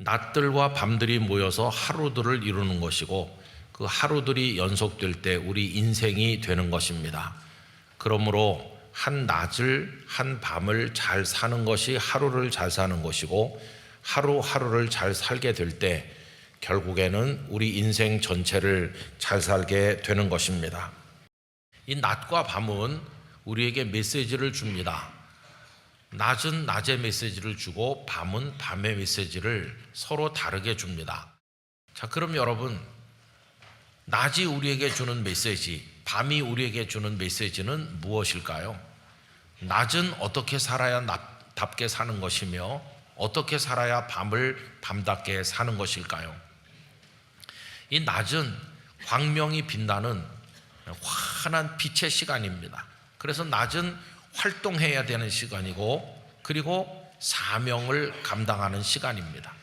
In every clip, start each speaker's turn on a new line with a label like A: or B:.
A: 낮들과 밤들이 모여서 하루들을 이루는 것이고, 그 하루들이 연속될 때 우리 인생이 되는 것입니다. 그러므로 한 낮을 한 밤을 잘 사는 것이 하루를 잘 사는 것이고, 하루하루를 잘 살게 될 때 결국에는 우리 인생 전체를 잘 살게 되는 것입니다. 이 낮과 밤은 우리에게 메시지를 줍니다. 낮은 낮의 메시지를 주고 밤은 밤의 메시지를 서로 다르게 줍니다. 자, 그럼 여러분, 낮이 우리에게 주는 메시지, 밤이 우리에게 주는 메시지는 무엇일까요? 낮은 어떻게 살아야 낮답게 사는 것이며, 어떻게 살아야 밤을 밤답게 사는 것일까요? 이 낮은 광명이 빛나는 환한 빛의 시간입니다. 그래서 낮은 활동해야 되는 시간이고, 그리고 사명을 감당하는 시간입니다.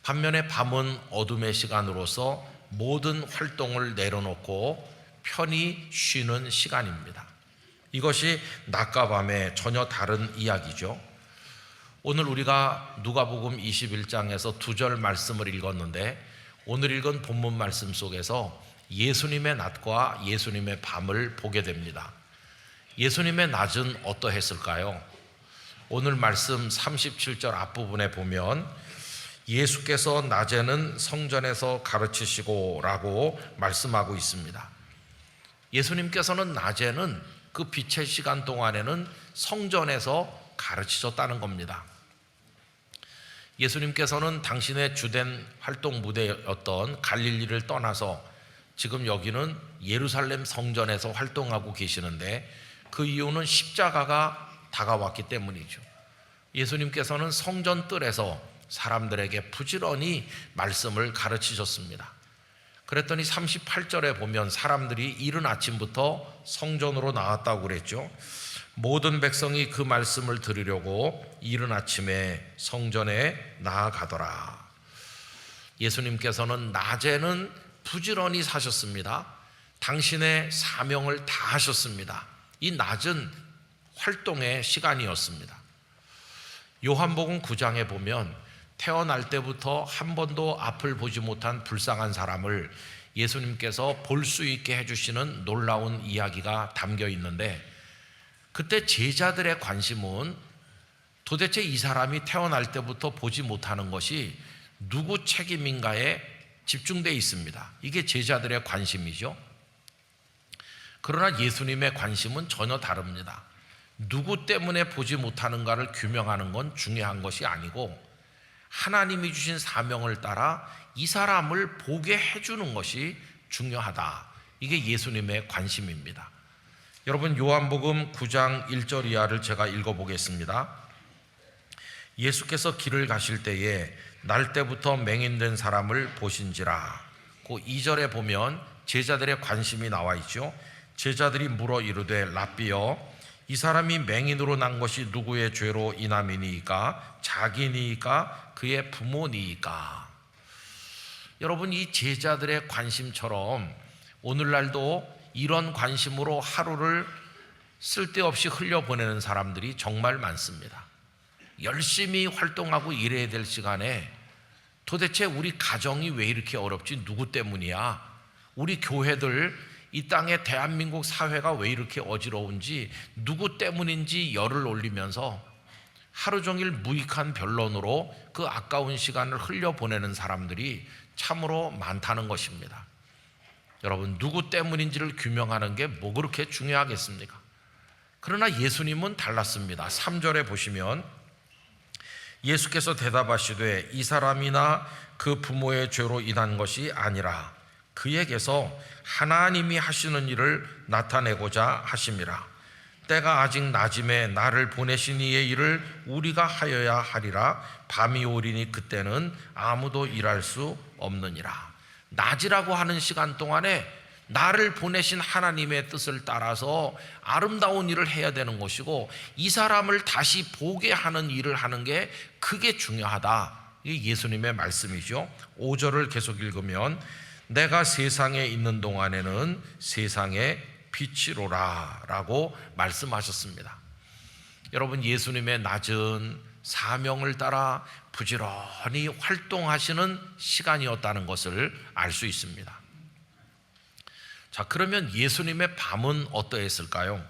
A: 반면에 밤은 어둠의 시간으로서 모든 활동을 내려놓고 편히 쉬는 시간입니다. 이것이 낮과 밤의 전혀 다른 이야기죠. 오늘 우리가 누가복음 21장에서 2절 말씀을 읽었는데, 오늘 읽은 본문 말씀 속에서 예수님의 낮과 예수님의 밤을 보게 됩니다. 예수님의 낮은 어떠했을까요? 오늘 말씀 37절 앞부분에 보면 예수께서 낮에는 성전에서 가르치시고 라고 말씀하고 있습니다. 예수님께서는 낮에는 그 빛의 시간 동안에는 성전에서 가르치셨다는 겁니다. 예수님께서는 당신의 주된 활동 무대였던 갈릴리를 떠나서 지금 여기는 예루살렘 성전에서 활동하고 계시는데, 그 이유는 십자가가 다가왔기 때문이죠. 예수님께서는 성전 뜰에서 사람들에게 부지런히 말씀을 가르치셨습니다. 그랬더니 38절에 보면 사람들이 이른 아침부터 성전으로 나왔다고 그랬죠. 모든 백성이 그 말씀을 들으려고 이른 아침에 성전에 나아가더라. 예수님께서는 낮에는 부지런히 사셨습니다. 당신의 사명을 다 하셨습니다. 이 낮은 활동의 시간이었습니다. 요한복음 9장에 보면 태어날 때부터 한 번도 앞을 보지 못한 불쌍한 사람을 예수님께서 볼 수 있게 해주시는 놀라운 이야기가 담겨 있는데, 그때 제자들의 관심은 도대체 이 사람이 태어날 때부터 보지 못하는 것이 누구 책임인가에 집중되어 있습니다. 이게 제자들의 관심이죠. 그러나 예수님의 관심은 전혀 다릅니다. 누구 때문에 보지 못하는가를 규명하는 건 중요한 것이 아니고, 하나님이 주신 사명을 따라 이 사람을 보게 해주는 것이 중요하다. 이게 예수님의 관심입니다. 여러분, 요한복음 9장 1절 이하를 제가 읽어보겠습니다. 예수께서 길을 가실 때에 날 때부터 맹인된 사람을 보신지라. 그 2절에 보면 제자들의 관심이 나와 있죠. 제자들이 물어 이르되 랍비여, 이 사람이 맹인으로 난 것이 누구의 죄로 인함이니이까? 자기니이까? 그의 부모니이까? 여러분, 이 제자들의 관심처럼 오늘날도 이런 관심으로 하루를 쓸데없이 흘려보내는 사람들이 정말 많습니다. 열심히 활동하고 일해야 될 시간에 도대체 우리 가정이 왜 이렇게 어렵지? 누구 때문이야? 우리 교회들, 이 땅의 대한민국 사회가 왜 이렇게 어지러운지, 누구 때문인지 열을 올리면서 하루 종일 무익한 변론으로 그 아까운 시간을 흘려보내는 사람들이 참으로 많다는 것입니다. 여러분, 누구 때문인지를 규명하는 게 뭐 그렇게 중요하겠습니까? 그러나 예수님은 달랐습니다. 3절에 보시면 예수께서 대답하시되 이 사람이나 그 부모의 죄로 인한 것이 아니라 그에게서 하나님이 하시는 일을 나타내고자 하심이라. 때가 아직 낮음에 나를 보내신 이의 일을 우리가 하여야 하리라. 밤이 오리니 그때는 아무도 일할 수 없느니라. 낮이라고 하는 시간 동안에 나를 보내신 하나님의 뜻을 따라서 아름다운 일을 해야 되는 것이고, 이 사람을 다시 보게 하는 일을 하는 게 그게 중요하다. 이게 예수님의 말씀이죠. 5절을 계속 읽으면 내가 세상에 있는 동안에는 세상의 빛이로라 라고 말씀하셨습니다. 여러분, 예수님의 낮은 사명을 따라 부지런히 활동하시는 시간이었다는 것을 알 수 있습니다. 자, 그러면 예수님의 밤은 어떠했을까요?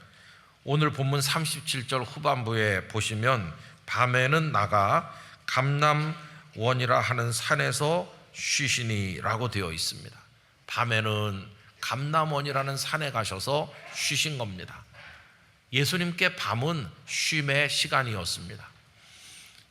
A: 오늘 본문 37절 후반부에 보시면 밤에는 나가 감람원이라 하는 산에서 쉬시니라고 되어 있습니다. 밤에는 감람원이라는 산에 가셔서 쉬신 겁니다. 예수님께 밤은 쉼의 시간이었습니다.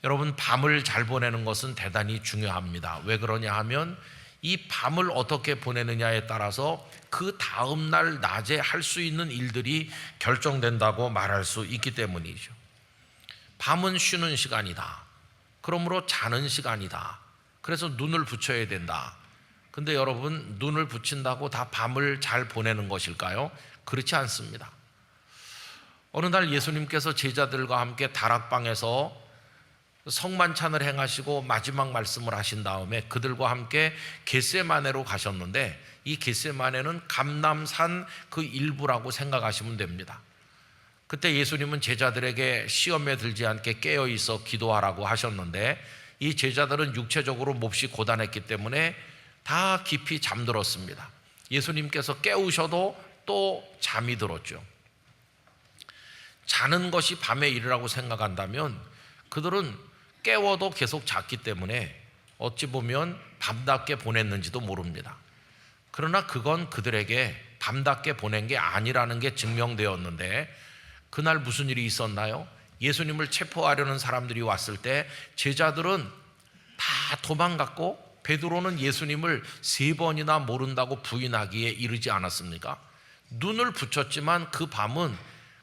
A: 여러분, 밤을 잘 보내는 것은 대단히 중요합니다. 왜 그러냐 하면 이 밤을 어떻게 보내느냐에 따라서 그 다음날 낮에 할 수 있는 일들이 결정된다고 말할 수 있기 때문이죠. 밤은 쉬는 시간이다. 그러므로 자는 시간이다. 그래서 눈을 붙여야 된다. 근데 여러분, 눈을 붙인다고 다 밤을 잘 보내는 것일까요? 그렇지 않습니다. 어느 날 예수님께서 제자들과 함께 다락방에서 성만찬을 행하시고 마지막 말씀을 하신 다음에 그들과 함께 겟세마네로 가셨는데, 이 겟세마네는 감람산 그 일부라고 생각하시면 됩니다. 그때 예수님은 제자들에게 시험에 들지 않게 깨어 있어 기도하라고 하셨는데, 이 제자들은 육체적으로 몹시 고단했기 때문에 다 깊이 잠들었습니다. 예수님께서 깨우셔도 또 잠이 들었죠. 자는 것이 밤의 일이라고 생각한다면 그들은 깨워도 계속 잤기 때문에 어찌 보면 밤답게 보냈는지도 모릅니다. 그러나 그건 그들에게 밤답게 보낸 게 아니라는 게 증명되었는데, 그날 무슨 일이 있었나요? 예수님을 체포하려는 사람들이 왔을 때 제자들은 다 도망갔고 베드로는 예수님을 3번이나 모른다고 부인하기에 이르지 않았습니까? 눈을 붙였지만 그 밤은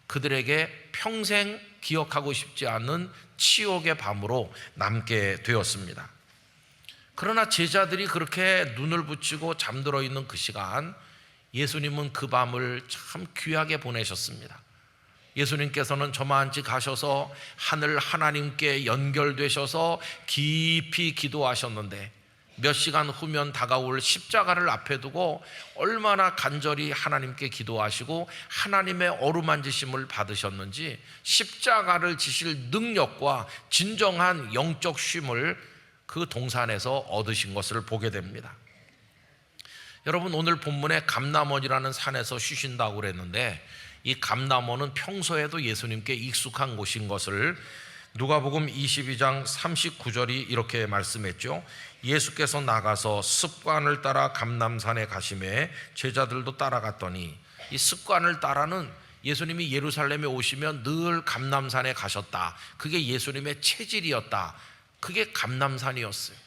A: 그들에게 평생 기억하고 싶지 않은 치욕의 밤으로 남게 되었습니다. 그러나 제자들이 그렇게 눈을 붙이고 잠들어 있는 그 시간, 예수님은 그 밤을 참 귀하게 보내셨습니다. 예수님께서는 저만치 가셔서 하늘 하나님께 연결되셔서 깊이 기도하셨는데, 몇 시간 후면 다가올 십자가를 앞에 두고 얼마나 간절히 하나님께 기도하시고 하나님의 어루만지심을 받으셨는지 십자가를 지실 능력과 진정한 영적 쉼을 그 동산에서 얻으신 것을 보게 됩니다. 여러분, 오늘 본문에 감람원이라는 산에서 쉬신다고 그랬는데, 이 감람원은 평소에도 예수님께 익숙한 곳인 것을 누가복음 22장 39절이 이렇게 말씀했죠. 예수께서 나가서 습관을 따라 감람산에 가시매 제자들도 따라갔더니, 이 습관을 따라는 예수님이 예루살렘에 오시면 늘 감람산에 가셨다. 그게 예수님의 체질이었다. 그게 감람산이었어요.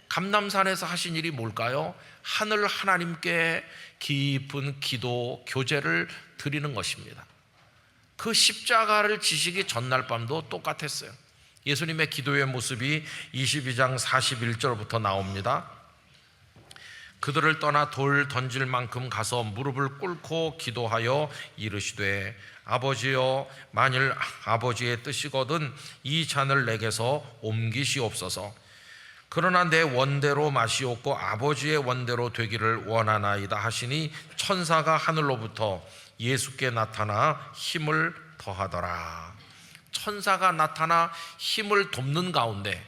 A: 감람산에서 하신 일이 뭘까요? 하늘 하나님께 깊은 기도, 교제를 드리는 것입니다. 그 십자가를 지시기 전날 밤도 똑같았어요. 예수님의 기도의 모습이 22장 41절부터 나옵니다. 그들을 떠나 돌 던질 만큼 가서 무릎을 꿇고 기도하여 이르시되, 아버지여, 만일 아버지의 뜻이거든 이 잔을 내게서 옮기시옵소서. 그러나 내 원대로 마시옵고 아버지의 원대로 되기를 원하나이다 하시니 천사가 하늘로부터 예수께 나타나 힘을 더하더라. 천사가 나타나 힘을 돕는 가운데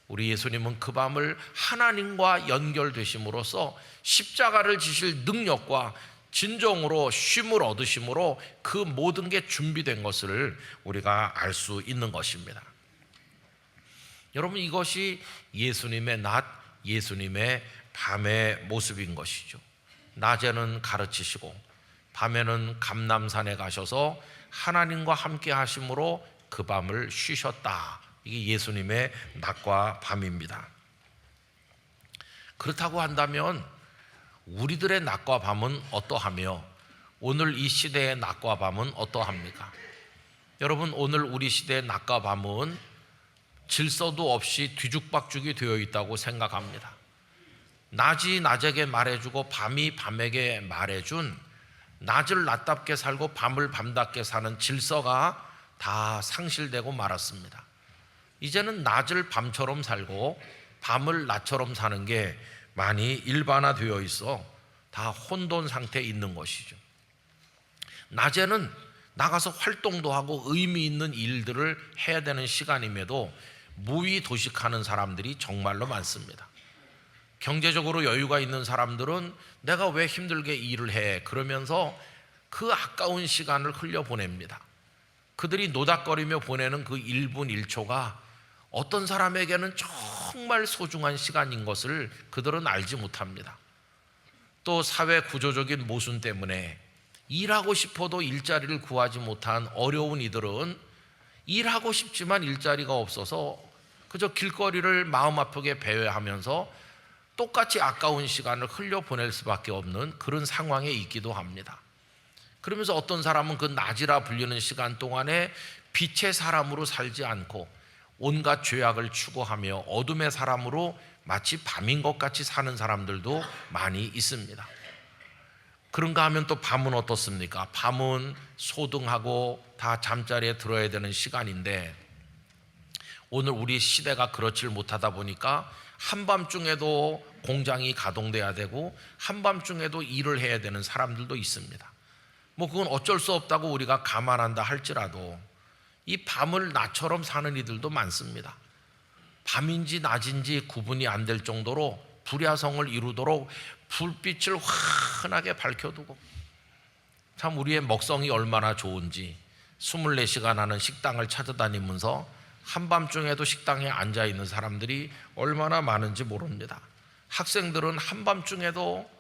A: 우리 예수님은 그 밤을 하나님과 연결되심으로써 십자가를 지실 능력과 진정으로 쉼을 얻으심으로 그 모든 게 준비된 것을 우리가 알 수 있는 것입니다. 여러분, 이것이 예수님의 낮, 예수님의 밤의 모습인 것이죠. 낮에는 가르치시고 밤에는 감람산에 가셔서 하나님과 함께 하심으로 그 밤을 쉬셨다. 이게 예수님의 낮과 밤입니다. 그렇다고 한다면 우리들의 낮과 밤은 어떠하며 오늘 이 시대의 낮과 밤은 어떠합니까? 여러분, 오늘 우리 시대의 낮과 밤은 질서도 없이 뒤죽박죽이 되어 있다고 생각합니다. 낮이 낮에게 말해주고 밤이 밤에게 말해준, 낮을 낮답게 살고 밤을 밤답게 사는 질서가 다 상실되고 말았습니다. 이제는 낮을 밤처럼 살고 밤을 낮처럼 사는 게 많이 일반화되어 있어 다 혼돈 상태에 있는 것이죠. 낮에는 나가서 활동도 하고 의미 있는 일들을 해야 되는 시간임에도 무위 도식하는 사람들이 정말로 많습니다. 경제적으로 여유가 있는 사람들은 내가 왜 힘들게 일을 해? 그러면서 그 아까운 시간을 흘려보냅니다. 그들이 노닥거리며 보내는 그 1분 1초가 어떤 사람에게는 정말 소중한 시간인 것을 그들은 알지 못합니다. 또 사회 구조적인 모순 때문에 일하고 싶어도 일자리를 구하지 못한 어려운 이들은 일하고 싶지만 일자리가 없어서 그저 길거리를 마음 아프게 배회하면서 똑같이 아까운 시간을 흘려보낼 수밖에 없는 그런 상황에 있기도 합니다. 그러면서 어떤 사람은 그 낮이라 불리는 시간 동안에 빛의 사람으로 살지 않고 온갖 죄악을 추구하며 어둠의 사람으로 마치 밤인 것 같이 사는 사람들도 많이 있습니다. 그런가 하면 또 밤은 어떻습니까? 밤은 소등하고 다 잠자리에 들어야 되는 시간인데 오늘 우리 시대가 그렇지 못하다 보니까 한밤중에도 공장이 가동돼야 되고 한밤중에도 일을 해야 되는 사람들도 있습니다. 그건 어쩔 수 없다고 우리가 감안한다 할지라도 이 밤을 낮처럼 사는 이들도 많습니다. 밤인지 낮인지 구분이 안 될 정도로 불야성을 이루도록 불빛을 환하게 밝혀두고 참 우리의 먹성이 얼마나 좋은지 24시간 하는 식당을 찾아다니면서 한밤중에도 식당에 앉아있는 사람들이 얼마나 많은지 모릅니다. 학생들은 한밤중에도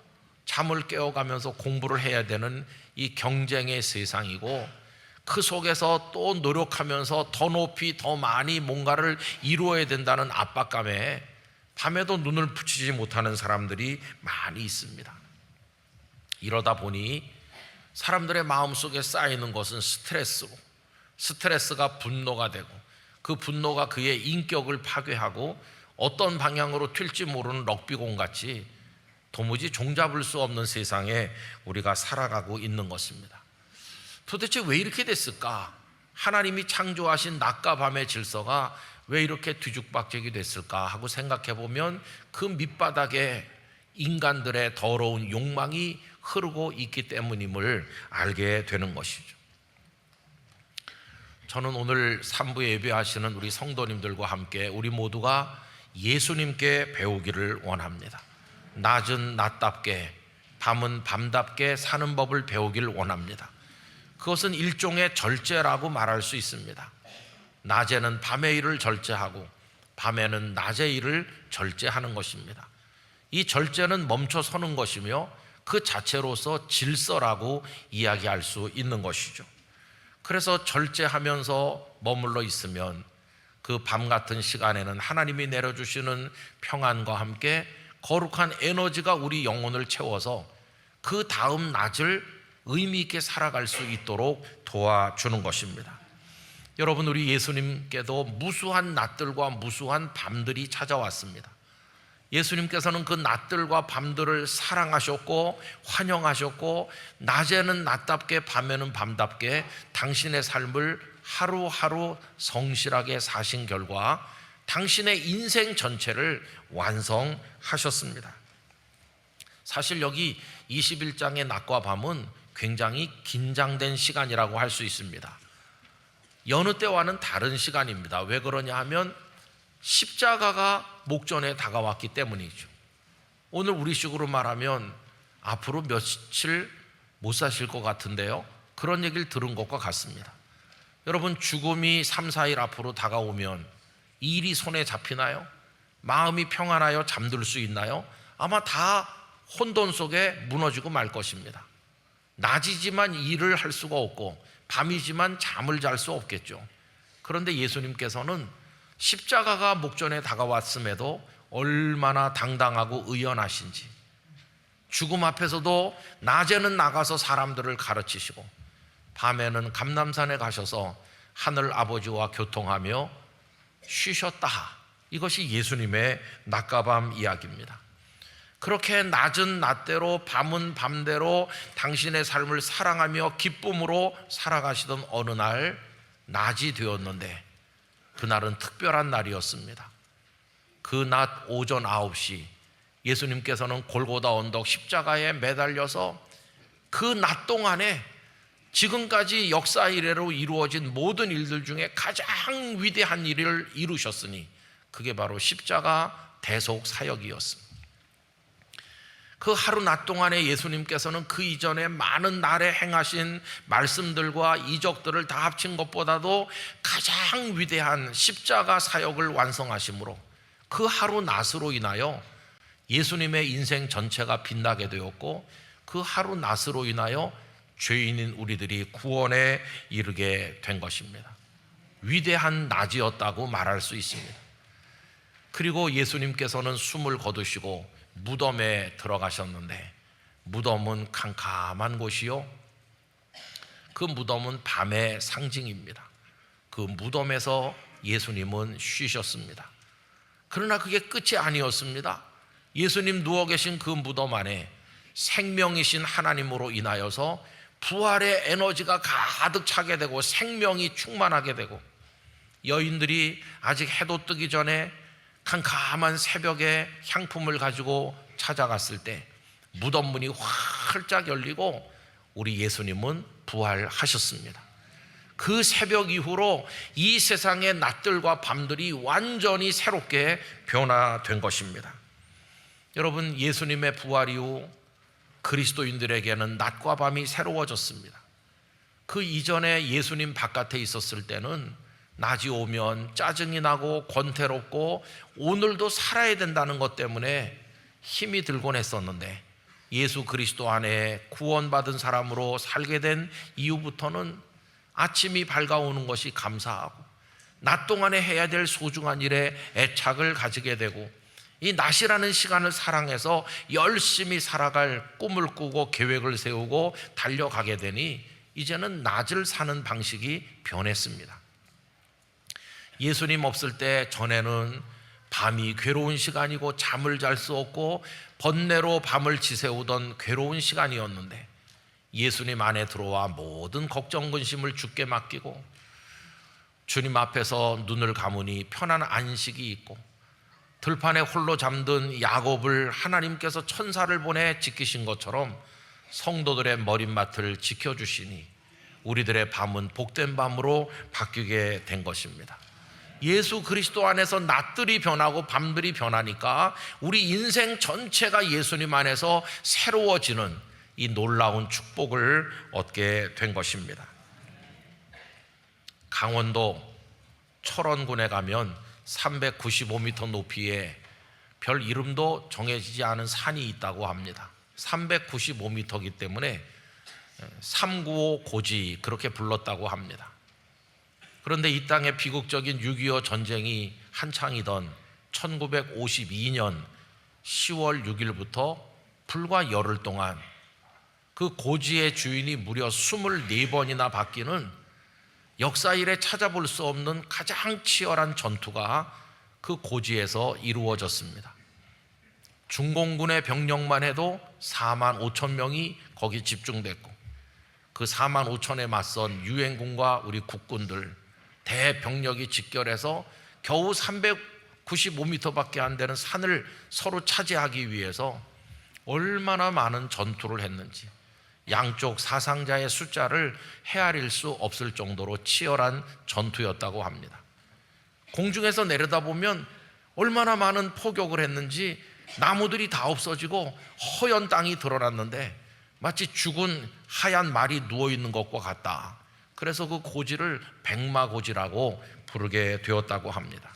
A: 잠을 깨어가면서 공부를 해야 되는 이 경쟁의 세상이고 그 속에서 또 노력하면서 더 높이 더 많이 뭔가를 이루어야 된다는 압박감에 밤에도 눈을 붙이지 못하는 사람들이 많이 있습니다. 이러다 보니 사람들의 마음속에 쌓이는 것은 스트레스고 스트레스가 분노가 되고 그 분노가 그의 인격을 파괴하고 어떤 방향으로 튈지 모르는 럭비공 같이 도무지 종잡을 수 없는 세상에 우리가 살아가고 있는 것입니다. 도대체 왜 이렇게 됐을까? 하나님이 창조하신 낮과 밤의 질서가 왜 이렇게 뒤죽박죽이 됐을까 하고 생각해 보면 그 밑바닥에 인간들의 더러운 욕망이 흐르고 있기 때문임을 알게 되는 것이죠. 저는 오늘 3부 예배하시는 우리 성도님들과 함께 우리 모두가 예수님께 배우기를 원합니다. 낮은 낮답게 밤은 밤답게 사는 법을 배우기를 원합니다. 그것은 일종의 절제라고 말할 수 있습니다. 낮에는 밤의 일을 절제하고 밤에는 낮의 일을 절제하는 것입니다. 이 절제는 멈춰 서는 것이며 그 자체로서 질서라고 이야기할 수 있는 것이죠. 그래서 절제하면서 머물러 있으면 그 밤 같은 시간에는 하나님이 내려주시는 평안과 함께 거룩한 에너지가 우리 영혼을 채워서 그 다음 낮을 의미 있게 살아갈 수 있도록 도와주는 것입니다. 여러분, 우리 예수님께도 무수한 낮들과 무수한 밤들이 찾아왔습니다. 예수님께서는 그 낮들과 밤들을 사랑하셨고 환영하셨고 낮에는 낮답게 밤에는 밤답게 당신의 삶을 하루하루 성실하게 사신 결과 당신의 인생 전체를 완성하셨습니다. 사실 여기 21장의 낮과 밤은 굉장히 긴장된 시간이라고 할 수 있습니다. 여느 때와는 다른 시간입니다. 왜 그러냐 하면 십자가가 목전에 다가왔기 때문이죠. 오늘 우리식으로 말하면 앞으로 며칠 못 사실 것 같은데요, 그런 얘기를 들은 것과 같습니다. 여러분, 죽음이 3, 4일 앞으로 다가오면 일이 손에 잡히나요? 마음이 평안하여 잠들 수 있나요? 아마 다 혼돈 속에 무너지고 말 것입니다. 낮이지만 일을 할 수가 없고 밤이지만 잠을 잘 수 없겠죠. 그런데 예수님께서는 십자가가 목전에 다가왔음에도 얼마나 당당하고 의연하신지, 죽음 앞에서도 낮에는 나가서 사람들을 가르치시고 밤에는 감람산에 가셔서 하늘 아버지와 교통하며 쉬셨다. 이것이 예수님의 낮과 밤 이야기입니다. 그렇게 낮은 낮대로 밤은 밤대로 당신의 삶을 사랑하며 기쁨으로 살아가시던 어느 날 낮이 되었는데 그날은 특별한 날이었습니다. 그 낮 오전 9시 예수님께서는 골고다 언덕 십자가에 매달려서 그 낮 동안에 지금까지 역사 이래로 이루어진 모든 일들 중에 가장 위대한 일을 이루셨으니 그게 바로 십자가 대속 사역이었습니다. 그 하루 낮 동안에 예수님께서는 그 이전에 많은 날에 행하신 말씀들과 이적들을 다 합친 것보다도 가장 위대한 십자가 사역을 완성하심으로 그 하루 낮으로 인하여 예수님의 인생 전체가 빛나게 되었고, 그 하루 낮으로 인하여 죄인인 우리들이 구원에 이르게 된 것입니다. 위대한 낮이었다고 말할 수 있습니다. 그리고 예수님께서는 숨을 거두시고 무덤에 들어가셨는데, 무덤은 캄캄한 곳이요, 그 무덤은 밤의 상징입니다. 그 무덤에서 예수님은 쉬셨습니다. 그러나 그게 끝이 아니었습니다. 예수님 누워 계신 그 무덤 안에 생명이신 하나님으로 인하여서 부활의 에너지가 가득 차게 되고 생명이 충만하게 되고, 여인들이 아직 해도 뜨기 전에 캄캄한 새벽에 향품을 가지고 찾아갔을 때 무덤 문이 활짝 열리고 우리 예수님은 부활하셨습니다. 그 새벽 이후로 이 세상의 낮들과 밤들이 완전히 새롭게 변화된 것입니다. 여러분, 예수님의 부활 이후 그리스도인들에게는 낮과 밤이 새로워졌습니다. 그 이전에 예수님 바깥에 있었을 때는 낮이 오면 짜증이 나고 권태롭고 오늘도 살아야 된다는 것 때문에 힘이 들곤 했었는데, 예수 그리스도 안에 구원받은 사람으로 살게 된 이후부터는 아침이 밝아오는 것이 감사하고 낮 동안에 해야 될 소중한 일에 애착을 가지게 되고, 이 낮이라는 시간을 사랑해서 열심히 살아갈 꿈을 꾸고 계획을 세우고 달려가게 되니 이제는 낮을 사는 방식이 변했습니다. 예수님 없을 때 전에는 밤이 괴로운 시간이고 잠을 잘 수 없고 번뇌로 밤을 지새우던 괴로운 시간이었는데, 예수님 안에 들어와 모든 걱정 근심을 주께 맡기고 주님 앞에서 눈을 감으니 편한 안식이 있고, 들판에 홀로 잠든 야곱을 하나님께서 천사를 보내 지키신 것처럼 성도들의 머릿맡을 지켜주시니 우리들의 밤은 복된 밤으로 바뀌게 된 것입니다. 예수 그리스도 안에서 낮들이 변하고 밤들이 변하니까 우리 인생 전체가 예수님 안에서 새로워지는 이 놀라운 축복을 얻게 된 것입니다. 강원도 철원군에 가면 395m 높이에 별 이름도 정해지지 않은 산이 있다고 합니다. 395m이기 때문에 395 고지 그렇게 불렀다고 합니다. 그런데 이 땅에 비극적인 6.25 전쟁이 한창이던 1952년 10월 6일부터 불과 열흘 동안 그 고지의 주인이 무려 24번이나 바뀌는 역사 이래 찾아볼 수 없는 가장 치열한 전투가 그 고지에서 이루어졌습니다. 중공군의 병력만 해도 4만 5천 명이 거기 집중됐고, 그 4만 5천에 맞선 유엔군과 우리 국군들 대병력이 직결해서 겨우 395m밖에 안 되는 산을 서로 차지하기 위해서 얼마나 많은 전투를 했는지 양쪽 사상자의 숫자를 헤아릴 수 없을 정도로 치열한 전투였다고 합니다. 공중에서 내려다보면 얼마나 많은 포격을 했는지 나무들이 다 없어지고 허연 땅이 드러났는데 마치 죽은 하얀 말이 누워있는 것과 같다. 그래서 그 고지를 백마고지라고 부르게 되었다고 합니다.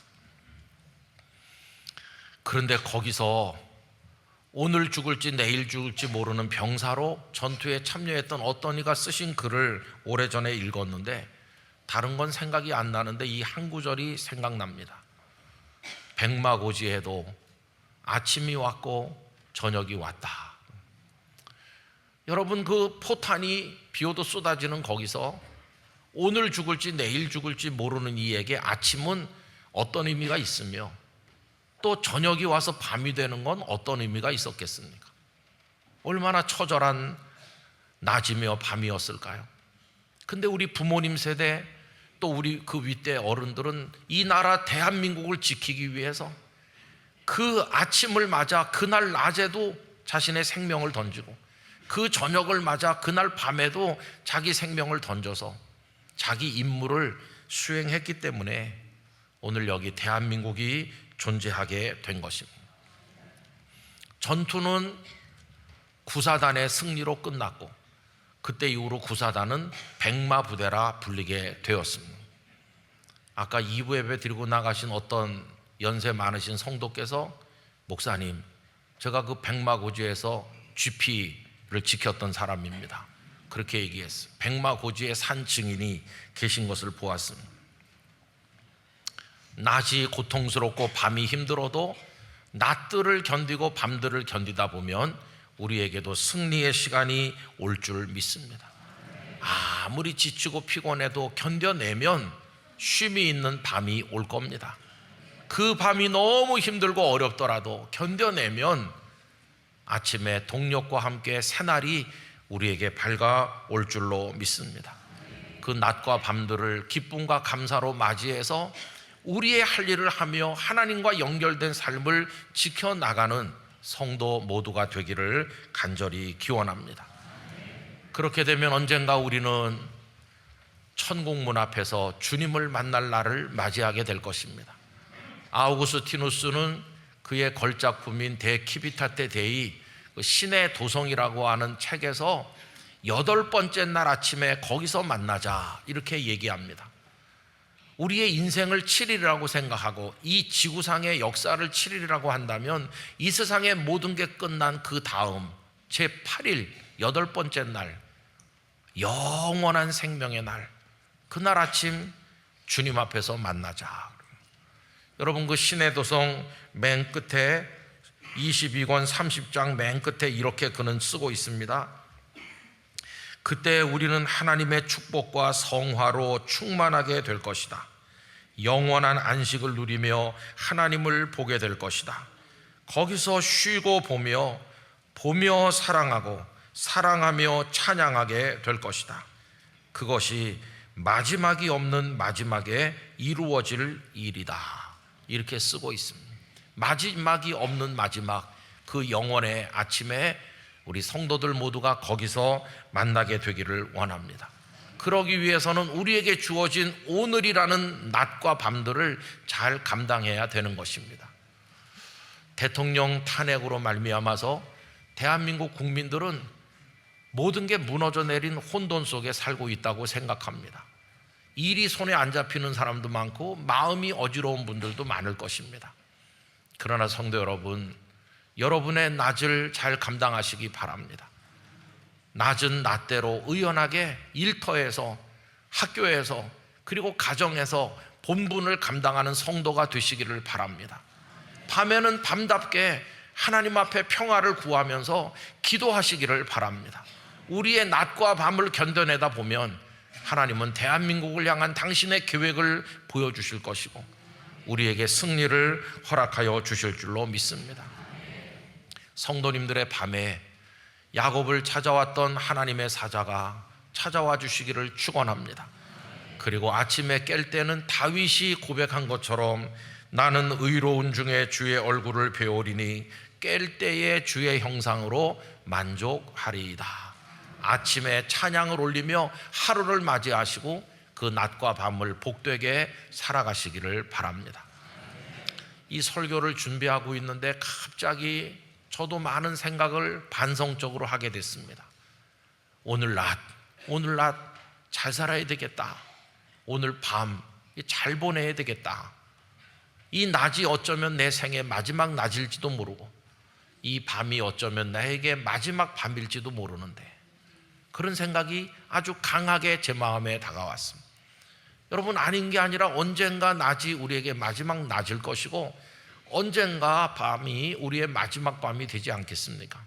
A: 그런데 거기서 오늘 죽을지 내일 죽을지 모르는 병사로 전투에 참여했던 어떤 이가 쓰신 글을 오래전에 읽었는데 다른 건 생각이 안 나는데 이 한 구절이 생각납니다. 백마고지에도 아침이 왔고 저녁이 왔다. 여러분, 그 포탄이 비오도 쏟아지는 거기서 오늘 죽을지 내일 죽을지 모르는 이에게 아침은 어떤 의미가 있으며 또 저녁이 와서 밤이 되는 건 어떤 의미가 있었겠습니까? 얼마나 처절한 낮이며 밤이었을까요? 근데 우리 부모님 세대 또 우리 그 윗대 어른들은 이 나라 대한민국을 지키기 위해서 그 아침을 맞아 그날 낮에도 자신의 생명을 던지고 그 저녁을 맞아 그날 밤에도 자기 생명을 던져서 자기 임무를 수행했기 때문에 오늘 여기 대한민국이 존재하게 된 것입니다. 전투는 구사단의 승리로 끝났고 그때 이후로 구사단은 백마부대라 불리게 되었습니다. 아까 2부 예배 드리고 나가신 어떤 연세 많으신 성도께서 목사님, 제가 그 백마고지에서 GP를 지켰던 사람입니다. 그렇게 얘기했어요. 백마고지에 산 증인이 계신 것을 보았습니다. 낮이 고통스럽고 밤이 힘들어도 낮들을 견디고 밤들을 견디다 보면 우리에게도 승리의 시간이 올 줄 믿습니다. 아무리 지치고 피곤해도 견뎌내면 쉼이 있는 밤이 올 겁니다. 그 밤이 너무 힘들고 어렵더라도 견뎌내면 아침에 동력과 함께 새날이 우리에게 밝아올 줄로 믿습니다. 그 낮과 밤들을 기쁨과 감사로 맞이해서 우리의 할 일을 하며 하나님과 연결된 삶을 지켜나가는 성도 모두가 되기를 간절히 기원합니다. 그렇게 되면 언젠가 우리는 천국문 앞에서 주님을 만날 날을 맞이하게 될 것입니다. 아우구스티누스는 그의 걸작품인 데 키비타테 데이, 신의 도성이라고 하는 책에서 8번째 날 아침에 거기서 만나자 이렇게 얘기합니다. 우리의 인생을 7일이라고 생각하고 이 지구상의 역사를 7일이라고 한다면 이 세상의 모든 게 끝난 그 다음 제8일 8번째 날, 영원한 생명의 날, 그날 아침 주님 앞에서 만나자. 여러분, 그 신의 도성 맨 끝에 22권 30장 맨 끝에 이렇게 그는 쓰고 있습니다. 그때 우리는 하나님의 축복과 성화로 충만하게 될 것이다. 영원한 안식을 누리며 하나님을 보게 될 것이다. 거기서 쉬고 보며 사랑하고 사랑하며 찬양하게 될 것이다. 그것이 마지막이 없는 마지막에 이루어질 일이다. 이렇게 쓰고 있습니다. 마지막이 없는 마지막, 그 영원의 아침에 우리 성도들 모두가 거기서 만나게 되기를 원합니다. 그러기 위해서는 우리에게 주어진 오늘이라는 낮과 밤들을 잘 감당해야 되는 것입니다. 대통령 탄핵으로 말미암아서 대한민국 국민들은 모든 게 무너져 내린 혼돈 속에 살고 있다고 생각합니다. 일이 손에 안 잡히는 사람도 많고 마음이 어지러운 분들도 많을 것입니다. 그러나 성도 여러분, 여러분의 낮을 잘 감당하시기 바랍니다. 낮은 낮대로 의연하게 일터에서, 학교에서, 그리고 가정에서 본분을 감당하는 성도가 되시기를 바랍니다. 밤에는 밤답게 하나님 앞에 평화를 구하면서 기도하시기를 바랍니다. 우리의 낮과 밤을 견뎌내다 보면 하나님은 대한민국을 향한 당신의 계획을 보여주실 것이고 우리에게 승리를 허락하여 주실 줄로 믿습니다. 성도님들의 밤에 야곱을 찾아왔던 하나님의 사자가 찾아와 주시기를 축원합니다. 그리고 아침에 깰 때는 다윗이 고백한 것처럼 나는 의로운 중에 주의 얼굴을 배우리니 깰 때에 주의 형상으로 만족하리이다. 아침에 찬양을 올리며 하루를 맞이하시고 그 낮과 밤을 복되게 살아가시기를 바랍니다. 이 설교를 준비하고 있는데 갑자기 저도 많은 생각을 반성적으로 하게 됐습니다. 오늘 낮 잘 살아야 되겠다. 오늘 밤 잘 보내야 되겠다. 이 낮이 어쩌면 내 생의 마지막 낮일지도 모르고 이 밤이 어쩌면 나에게 마지막 밤일지도 모르는데 그런 생각이 아주 강하게 제 마음에 다가왔습니다. 여러분, 아닌 게 아니라 언젠가 낮이 우리에게 마지막 낮일 것이고 언젠가 밤이 우리의 마지막 밤이 되지 않겠습니까?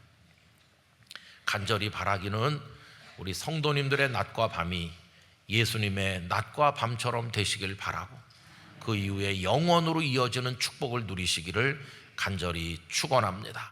A: 간절히 바라기는 우리 성도님들의 낮과 밤이 예수님의 낮과 밤처럼 되시길 바라고 그 이후에 영원으로 이어지는 축복을 누리시기를 간절히 축원합니다.